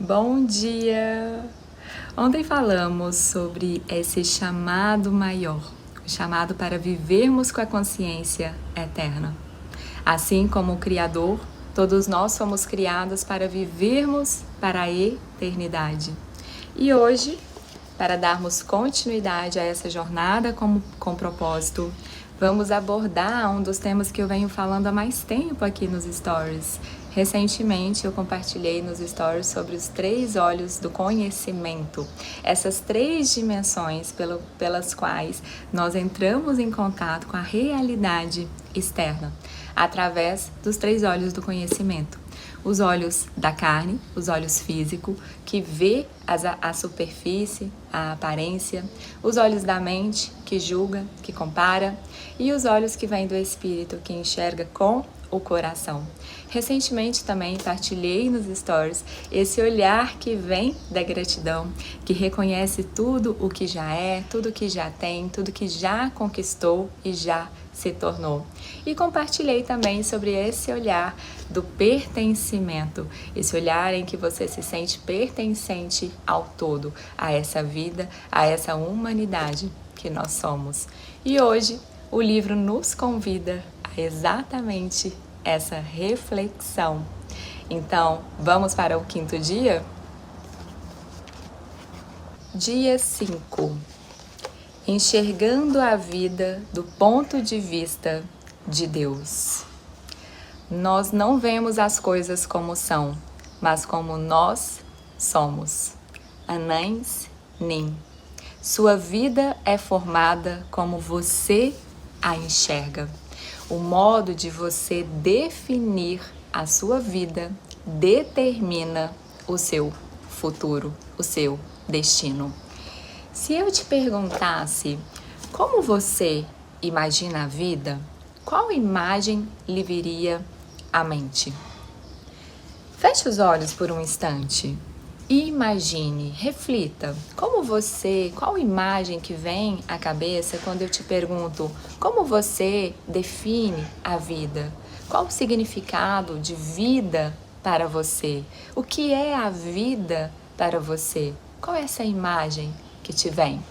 Bom dia! Ontem falamos sobre esse chamado maior, o chamado para vivermos com a consciência eterna. Assim como o Criador, todos nós fomos criados para vivermos para a eternidade. E hoje, para darmos continuidade a essa jornada com propósito, vamos abordar um dos temas que eu venho falando há mais tempo aqui nos stories. Recentemente eu compartilhei nos stories sobre os 3 olhos do conhecimento, essas 3 dimensões pelas quais nós entramos em contato com a realidade externa, através dos 3 olhos do conhecimento. Os olhos da carne, os olhos físicos, que vê a superfície, a aparência, os olhos da mente, que julga, que compara, e os olhos que vêm do espírito, que enxerga com o coração. Recentemente também partilhei nos stories esse olhar que vem da gratidão, que reconhece tudo o que já é, tudo o que já tem, tudo que já conquistou e já se tornou. E compartilhei também sobre esse olhar do pertencimento, esse olhar em que você se sente pertencente ao todo, a essa vida, a essa humanidade que nós somos. E hoje o livro nos convida a exatamente essa reflexão. Então, vamos para o 5º dia? Dia 5. Enxergando a vida do ponto de vista de Deus. Nós não vemos as coisas como são, mas como nós somos. Anais Nin. Sua vida é formada como você a enxerga. O modo de você definir a sua vida determina o seu futuro, o seu destino. Se eu te perguntasse como você imagina a vida, qual imagem lhe viria à mente? Feche os olhos por um instante e imagine, reflita, qual imagem que vem à cabeça quando eu te pergunto como você define a vida? Qual o significado de vida para você? O que é a vida para você? Qual é essa imagem que te vem?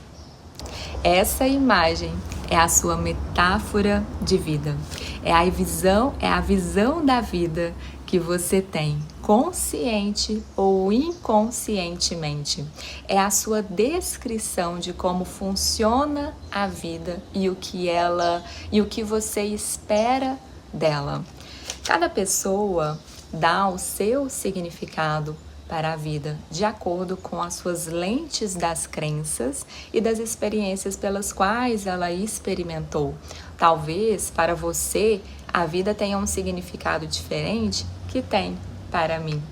Essa imagem é a sua metáfora de vida. É a visão da vida que você tem, consciente ou inconscientemente. É a sua descrição de como funciona a vida e o que você espera dela. Cada pessoa dá o seu significado para a vida, de acordo com as suas lentes das crenças e das experiências pelas quais ela experimentou. Talvez para você a vida tenha um significado diferente que tem para mim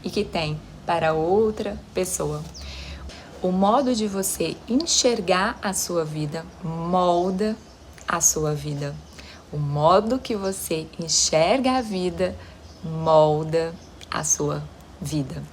e que tem para outra pessoa. O modo de você enxergar a sua vida molda a sua vida. O modo que você enxerga a vida molda a sua vida.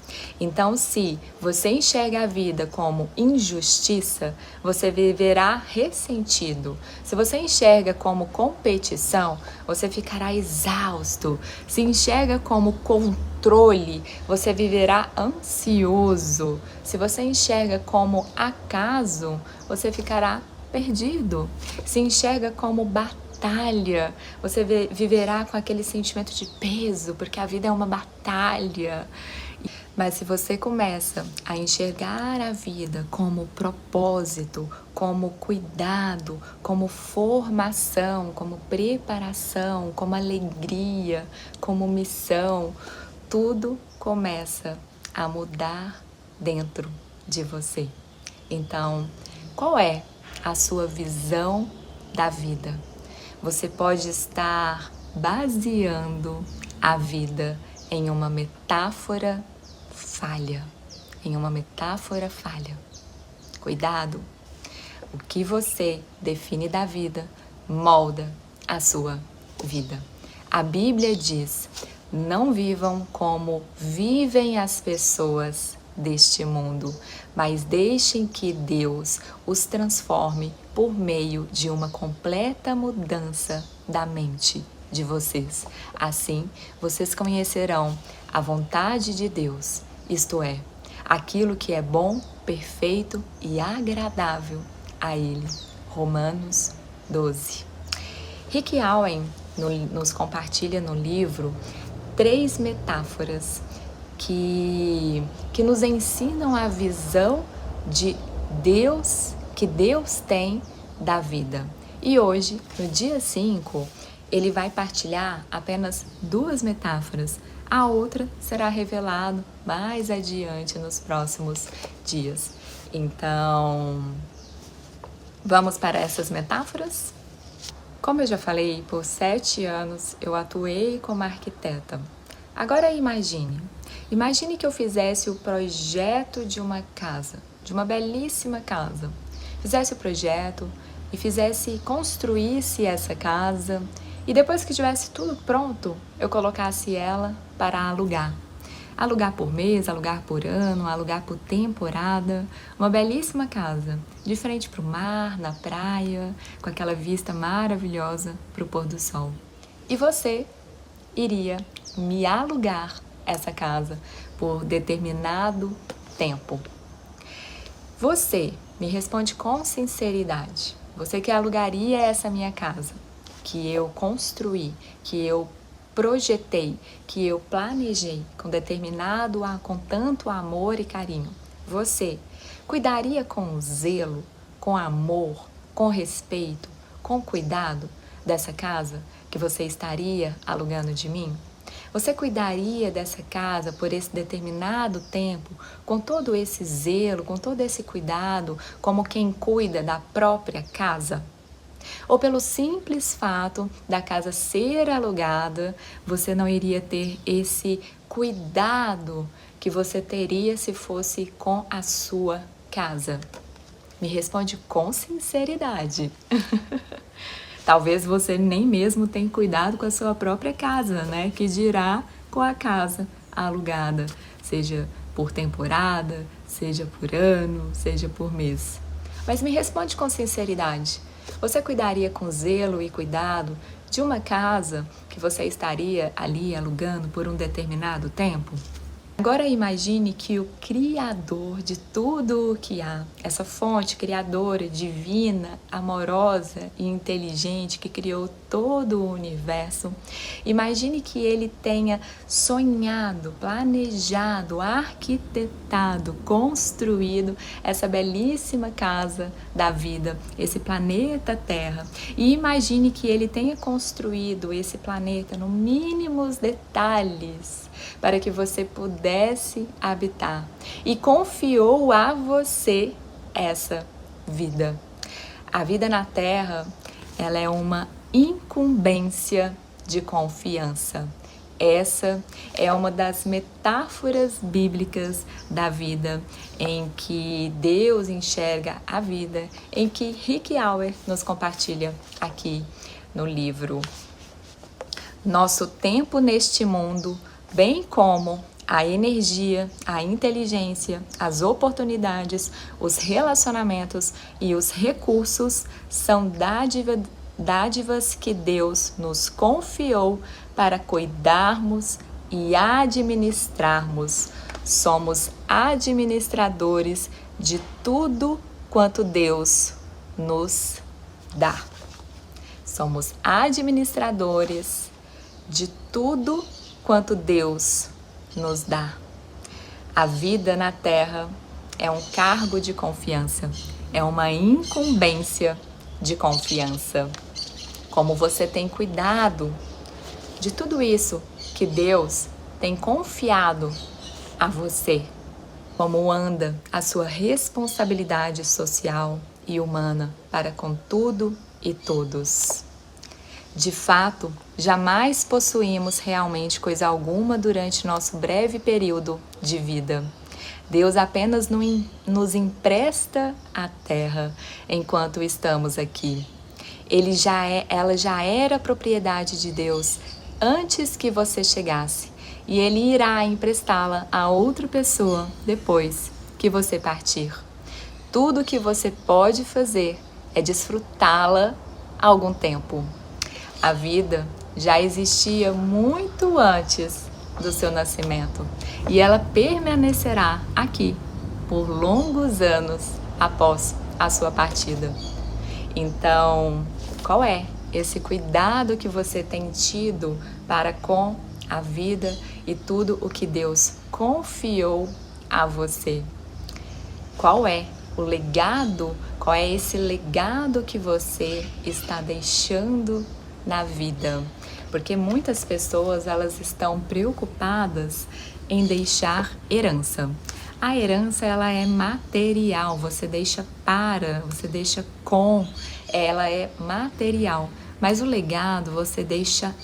Então, se você enxerga a vida como injustiça, você viverá ressentido. Se você enxerga como competição, você ficará exausto. Se enxerga como controle, você viverá ansioso. Se você enxerga como acaso, você ficará perdido. Se enxerga como batalha, você viverá com aquele sentimento de peso, porque a vida é uma batalha. Mas se você começa a enxergar a vida como propósito, como cuidado, como formação, como preparação, como alegria, como missão, tudo começa a mudar dentro de você. Então, qual é a sua visão da vida? Você pode estar baseando a vida em uma metáfora falha, Cuidado! O que você define da vida molda a sua vida. A Bíblia diz: não vivam como vivem as pessoas deste mundo, mas deixem que Deus os transforme por meio de uma completa mudança da mente de vocês. Assim, vocês conhecerão a vontade de Deus, isto é, aquilo que é bom, perfeito e agradável a Ele. Romanos 12. Rick Warren nos compartilha no livro 3 metáforas que nos ensinam a visão de Deus, que Deus tem da vida. E hoje, no dia 5, ele vai partilhar apenas 2 metáforas. A outra será revelada mais adiante nos próximos dias. Então, vamos para essas metáforas? Como eu já falei, por 7 anos eu atuei como arquiteta. Agora imagine que eu fizesse o projeto de uma casa, de uma belíssima casa. Fizesse o projeto e construísse essa casa, e depois que tivesse tudo pronto, eu colocasse ela para alugar. Alugar por mês, alugar por ano, alugar por temporada. Uma belíssima casa, de frente para o mar, na praia, com aquela vista maravilhosa para o pôr do sol. E você iria me alugar essa casa por determinado tempo. Você me responde com sinceridade. Você que alugaria essa minha casa, que eu construí, que eu projetei, que eu planejei com tanto amor e carinho. Você cuidaria com zelo, com amor, com respeito, com cuidado dessa casa que você estaria alugando de mim? Você cuidaria dessa casa por esse determinado tempo, com todo esse zelo, com todo esse cuidado, como quem cuida da própria casa? Ou pelo simples fato da casa ser alugada, você não iria ter esse cuidado que você teria se fosse com a sua casa? Me responde com sinceridade. Talvez você nem mesmo tenha cuidado com a sua própria casa, né? Que dirá com a casa alugada, seja por temporada, seja por ano, seja por mês. Mas me responde com sinceridade. Você cuidaria com zelo e cuidado de uma casa que você estaria ali alugando por um determinado tempo? Agora imagine que o Criador de tudo o que há, essa fonte criadora, divina, amorosa e inteligente que criou todo o universo, imagine que Ele tenha sonhado, planejado, arquitetado, construído essa belíssima casa da vida, esse planeta Terra. E imagine que Ele tenha construído esse planeta no mínimos detalhes, para que você pudesse habitar, e confiou a você essa vida. A vida na Terra, ela é uma incumbência de confiança. Essa é uma das metáforas bíblicas da vida, em que Deus enxerga a vida, em que Rick Warren nos compartilha aqui no livro. Nosso tempo neste mundo, bem como a energia, a inteligência, as oportunidades, os relacionamentos e os recursos são dádivas que Deus nos confiou para cuidarmos e administrarmos. Somos administradores de tudo quanto Deus nos dá. Somos administradores de tudo quanto Deus nos dá. A vida na Terra é um cargo de confiança, é uma incumbência de confiança. Como você tem cuidado de tudo isso que Deus tem confiado a você? Como anda a sua responsabilidade social e humana para com tudo e todos? De fato, jamais possuímos realmente coisa alguma durante nosso breve período de vida. Deus apenas nos empresta a terra enquanto estamos aqui. Ela já era propriedade de Deus antes que você chegasse, e Ele irá emprestá-la a outra pessoa depois que você partir. Tudo que você pode fazer é desfrutá-la algum tempo. A vida já existia muito antes do seu nascimento e ela permanecerá aqui por longos anos após a sua partida. Então, qual é esse cuidado que você tem tido para com a vida e tudo o que Deus confiou a você? Qual é o legado? Qual é esse legado que você está deixando na vida? Porque muitas pessoas, elas estão preocupadas em deixar herança. A herança, ela é material, você deixa com, ela é material. Mas o legado você deixa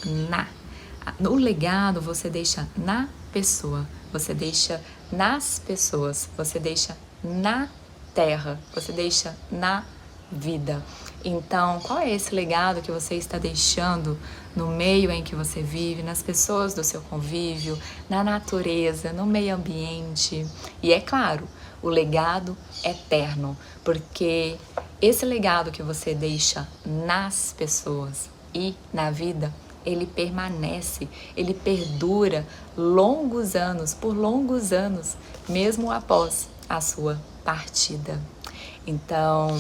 o legado você deixa na pessoa, você deixa nas pessoas, você deixa na terra, você deixa na vida. Então, qual é esse legado que você está deixando no meio em que você vive, nas pessoas do seu convívio, na natureza, no meio ambiente? E é claro, o legado eterno, porque esse legado que você deixa nas pessoas e na vida, ele permanece, ele perdura por longos anos, mesmo após a sua partida. Então,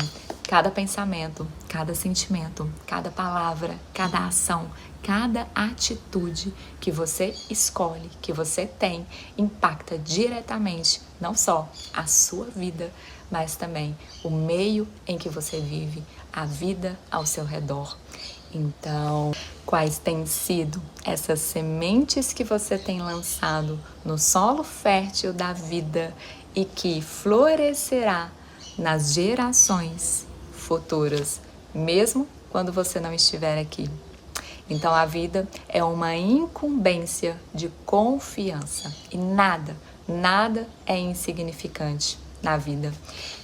cada pensamento, cada sentimento, cada palavra, cada ação, cada atitude que você escolhe, que você tem, impacta diretamente não só a sua vida, mas também o meio em que você vive, a vida ao seu redor. Então, quais têm sido essas sementes que você tem lançado no solo fértil da vida e que florescerá nas gerações futuras, mesmo quando você não estiver aqui? Então, a vida é uma incumbência de confiança e nada é insignificante na vida.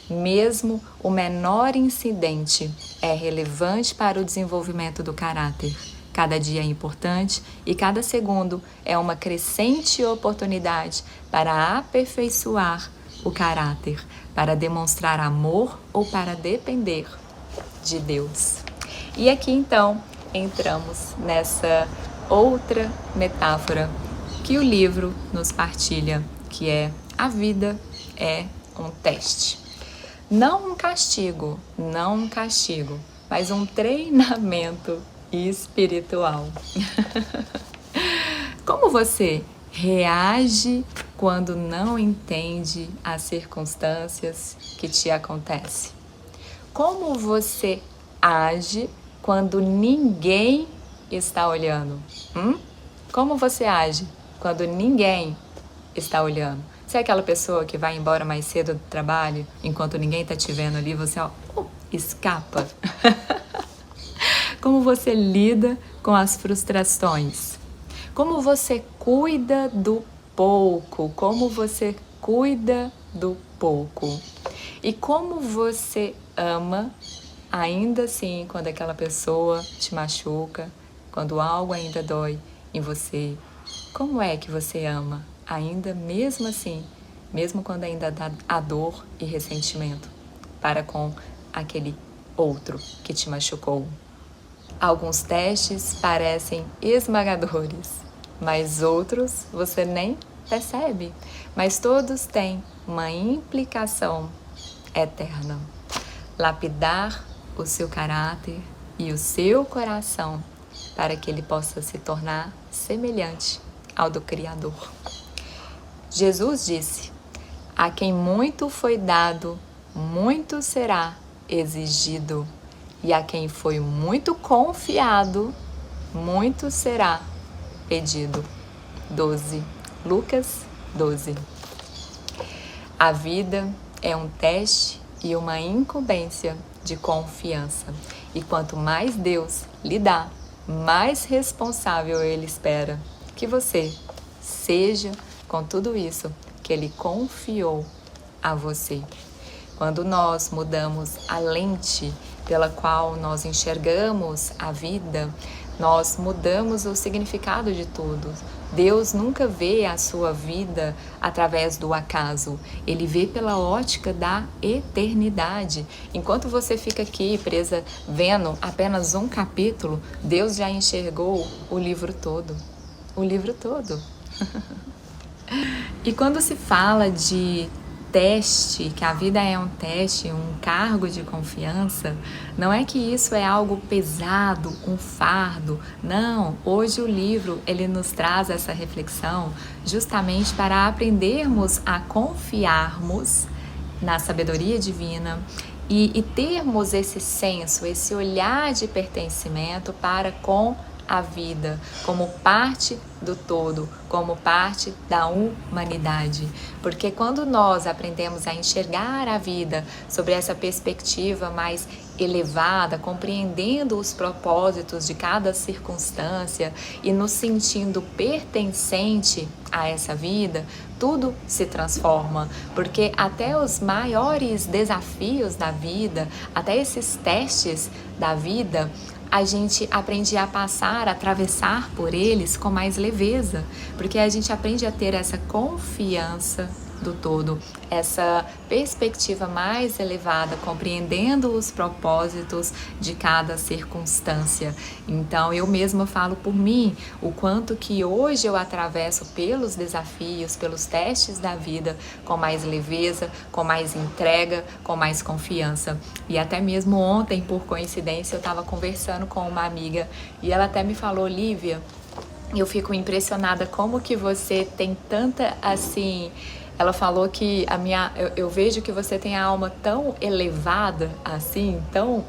Mesmo o menor incidente é relevante para o desenvolvimento do caráter. Cada dia é importante e cada segundo é uma crescente oportunidade para aperfeiçoar o caráter, para demonstrar amor ou para depender de Deus. E aqui então entramos nessa outra metáfora que o livro nos partilha, que é: a vida é um teste. Não um castigo, mas um treinamento espiritual. Como você reage quando não entende as circunstâncias que te acontecem? Como você age quando ninguém está olhando? Como você age quando ninguém está olhando? Você é aquela pessoa que vai embora mais cedo do trabalho, enquanto ninguém está te vendo ali, você escapa? Como você lida com as frustrações? Como você cuida do pouco? E como você ama, ainda assim, quando aquela pessoa te machuca, quando algo ainda dói em você? Como é que você ama? Ainda mesmo assim, mesmo quando ainda há dor e ressentimento para com aquele outro que te machucou. Alguns testes parecem esmagadores, mas outros você nem percebe. Mas todos têm uma implicação eterna. Lapidar o seu caráter e o seu coração para que ele possa se tornar semelhante ao do Criador. Jesus disse: a quem muito foi dado, muito será exigido. E a quem foi muito confiado, muito será pedido. Lucas 12. A vida é um teste e uma incumbência de confiança. E quanto mais Deus lhe dá, mais responsável Ele espera que você seja com tudo isso que Ele confiou a você. Quando nós mudamos a lente pela qual nós enxergamos a vida, nós mudamos o significado de tudo. Deus nunca vê a sua vida através do acaso. Ele vê pela ótica da eternidade. Enquanto você fica aqui presa vendo apenas um capítulo, Deus já enxergou o livro todo. O livro todo. E quando se fala de teste, que a vida é um teste, um cargo de confiança, não é que isso é algo pesado, um fardo. Não, hoje o livro ele nos traz essa reflexão justamente para aprendermos a confiarmos na sabedoria divina e termos esse senso, esse olhar de pertencimento para com a vida, como parte do todo, como parte da humanidade. Porque quando nós aprendemos a enxergar a vida sobre essa perspectiva mais elevada, compreendendo os propósitos de cada circunstância e nos sentindo pertencente a essa vida, tudo se transforma, porque até os maiores desafios da vida, até esses testes da vida, a gente aprende a passar, a atravessar por eles com mais leveza, porque a gente aprende a ter essa confiança do todo, essa perspectiva mais elevada, compreendendo os propósitos de cada circunstância. Então, eu mesma falo por mim, o quanto que hoje eu atravesso pelos desafios, pelos testes da vida com mais leveza, com mais entrega, com mais confiança. E até mesmo ontem, por coincidência, eu estava conversando com uma amiga e ela até me falou: Lívia, eu fico impressionada como que você tem tanta, assim... Ela falou que eu vejo que você tem a alma tão elevada, assim, tão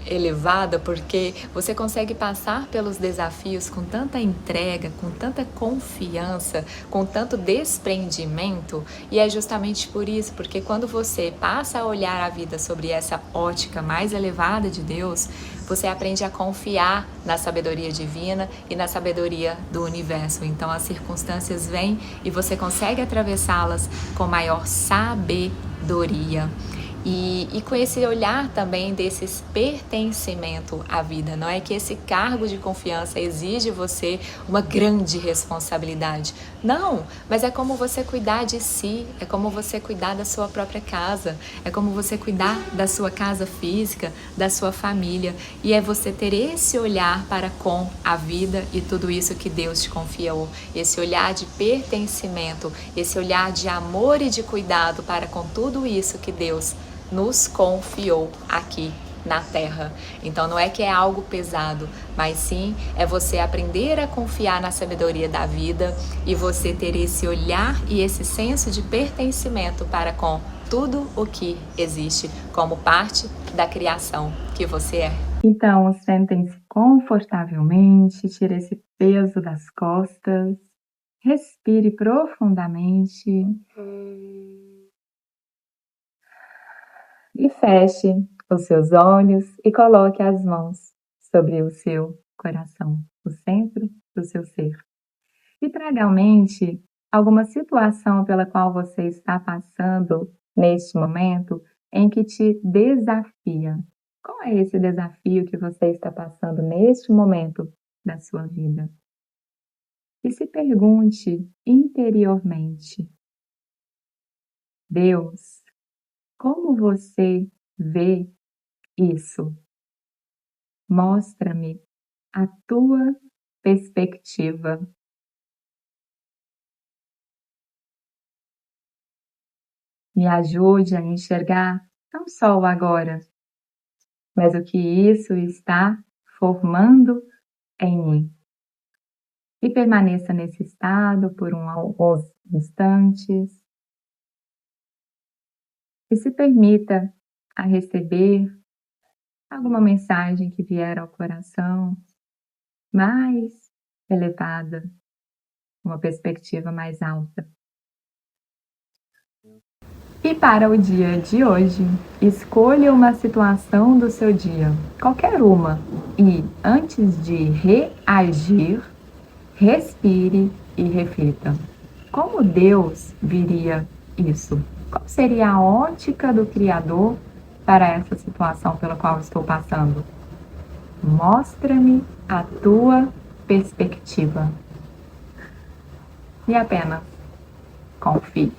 elevada, porque você consegue passar pelos desafios com tanta entrega, com tanta confiança, com tanto desprendimento. E é justamente por isso, porque quando você passa a olhar a vida sobre essa ótica mais elevada de Deus, você aprende a confiar na sabedoria divina e na sabedoria do universo. Então as circunstâncias vêm e você consegue atravessá-las com maior sabedoria. E com esse olhar também desse pertencimento à vida, não é que esse cargo de confiança exige você uma grande responsabilidade. Não, mas é como você cuidar de si, é como você cuidar da sua própria casa, é como você cuidar da sua casa física, da sua família, e é você ter esse olhar para com a vida e tudo isso que Deus te confiou, esse olhar de pertencimento, esse olhar de amor e de cuidado para com tudo isso que Deus nos confiou aqui na Terra. Então não é que é algo pesado, mas sim é você aprender a confiar na sabedoria da vida e você ter esse olhar e esse senso de pertencimento para com tudo o que existe como parte da criação que você é. Então, sentem-se confortavelmente, tire esse peso das costas, respire profundamente. E feche os seus olhos e coloque as mãos sobre o seu coração, o centro do seu ser. E traga à mente alguma situação pela qual você está passando neste momento em que te desafia. Qual é esse desafio que você está passando neste momento da sua vida? E se pergunte interiormente: Deus, como você vê isso? Mostra-me a tua perspectiva. Me ajude a enxergar não só o agora, mas o que isso está formando em mim. E permaneça nesse estado por alguns instantes. E se permita a receber alguma mensagem que vier ao coração mais elevada, uma perspectiva mais alta. E para o dia de hoje, escolha uma situação do seu dia, qualquer uma, e antes de reagir, respire e reflita. Como Deus viria isso? Qual seria a ótica do Criador para essa situação pela qual estou passando? Mostra-me a tua perspectiva. E apenas confie.